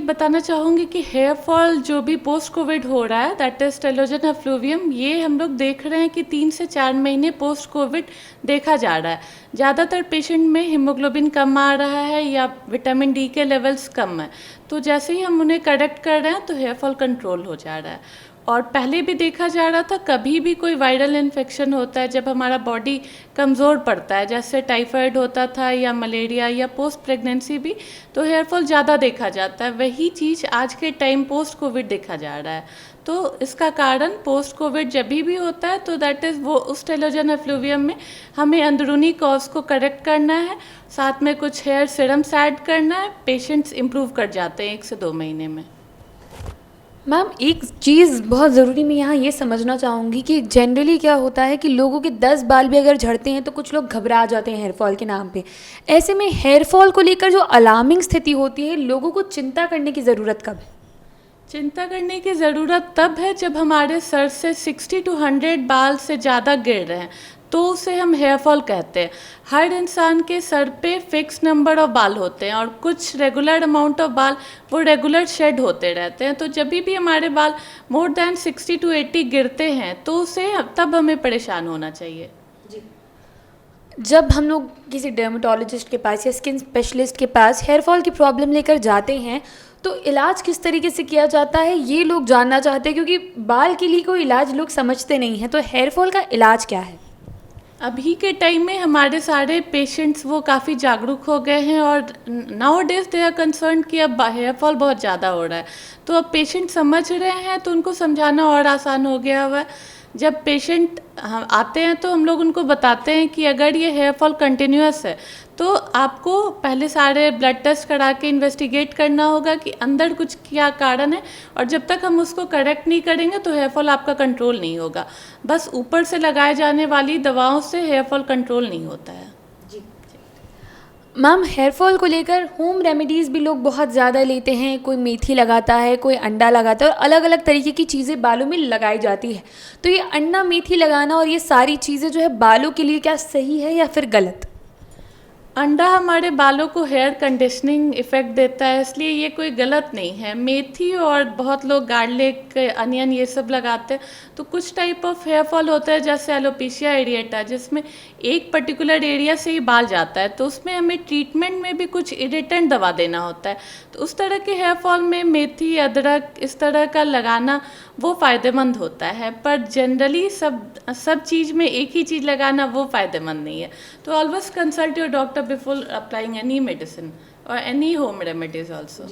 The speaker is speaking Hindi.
बताना चाहूँगी कि हेयर फॉल जो भी पोस्ट कोविड हो रहा है, दैट इज़ टेलोजन एफ्लूवियम, ये हम लोग देख रहे हैं कि 3 से 4 महीने पोस्ट कोविड देखा जा रहा है। ज़्यादातर पेशेंट में हीमोग्लोबिन कम आ रहा है या विटामिन डी के लेवल्स कम है, तो जैसे ही हम उन्हें करेक्ट कर रहे हैं तो हेयर फॉल कंट्रोल हो जा रहा है। और पहले भी देखा जा रहा था, कभी भी कोई वायरल इन्फेक्शन होता है जब हमारा बॉडी कमज़ोर पड़ता है, जैसे टाइफाइड होता था या मलेरिया या पोस्ट प्रेगनेंसी भी, तो हेयर फॉल ज़्यादा देखा जाता है। वही चीज़ आज के टाइम पोस्ट कोविड देखा जा रहा है। तो इसका कारण पोस्ट कोविड जब भी होता है तो दैट इज़ वो उस टेलोजन एफ्लूवियम में हमें अंदरूनी कॉज को करेक्ट करना है, साथ में कुछ हेयर सीरम्स ऐड करना है, पेशेंट्स इम्प्रूव कर जाते हैं 1 से 2 महीने में। मैम एक चीज़ बहुत ज़रूरी मैं यहाँ ये समझना चाहूँगी कि जनरली क्या होता है कि लोगों के 10 बाल भी अगर झड़ते हैं तो कुछ लोग घबरा जाते हैं हेयर फॉल के नाम पे। ऐसे में हेयर फॉल को लेकर जो अलार्मिंग स्थिति होती है, लोगों को चिंता करने की ज़रूरत कब है? चिंता करने की ज़रूरत तब है जब हमारे सर से 60 to 100 बाल से ज़्यादा गिर रहे हैं, तो उसे हम हेयर फॉल कहते हैं। हर इंसान के सर पे फिक्स नंबर ऑफ बाल होते हैं और कुछ रेगुलर अमाउंट ऑफ बाल वो रेगुलर शेड होते रहते हैं। तो जब भी हमारे बाल मोर देन 60 to 80 गिरते हैं तो उसे तब हमें परेशान होना चाहिए। जब हम लोग किसी डर्मेटोलॉजिस्ट के पास या स्किन स्पेशलिस्ट के पास हेयर फॉल की प्रॉब्लम लेकर जाते हैं तो इलाज किस तरीके से किया जाता है ये लोग जानना चाहते हैं, क्योंकि बाल के लिए कोई इलाज लोग समझते नहीं हैं। तो हेयर फॉल का इलाज क्या है? अभी के टाइम में हमारे सारे पेशेंट्स वो काफ़ी जागरूक हो गए हैं और nowadays they are concern कि अब हेयर फॉल बहुत ज़्यादा हो रहा है, तो अब पेशेंट समझ रहे हैं तो उनको समझाना और आसान हो गया हुआ है। जब पेशेंट आते हैं तो हम लोग उनको बताते हैं कि अगर ये हेयर फॉल कंटिन्यूअस है तो आपको पहले सारे ब्लड टेस्ट करा के इन्वेस्टिगेट करना होगा कि अंदर कुछ क्या कारण है, और जब तक हम उसको करेक्ट नहीं करेंगे तो हेयर फॉल आपका कंट्रोल नहीं होगा। बस ऊपर से लगाए जाने वाली दवाओं से हेयर फॉल कंट्रोल नहीं होता है। मैम हेयर फॉल को लेकर होम रेमेडीज़ भी लोग बहुत ज़्यादा लेते हैं। कोई मेथी लगाता है, कोई अंडा लगाता है और अलग अलग तरीके की चीज़ें बालों में लगाई जाती है। तो ये अंडा मेथी लगाना और ये सारी चीज़ें जो है बालों के लिए क्या सही है या फिर गलत? अंडा हमारे बालों को हेयर कंडीशनिंग इफ़ेक्ट देता है, इसलिए ये कोई गलत नहीं है। मेथी और बहुत लोग गार्लिक, अनियन ये सब लगाते हैं, तो कुछ टाइप ऑफ हेयर फॉल होता है जैसे एलोपेशिया एरिएटा, जिसमें एक पर्टिकुलर एरिया से ही बाल जाता है, तो उसमें हमें ट्रीटमेंट में भी कुछ इरिटेंट दवा देना होता है। तो उस तरह के हेयर फॉल में मेथी, अदरक इस तरह का लगाना वो फ़ायदेमंद होता है, पर जनरली सब चीज़ में एक ही चीज़ लगाना वो फ़ायदेमंद नहीं है। तो always consult your doctor before applying any medicine और एनी होम रेमेडीज ऑल्सो।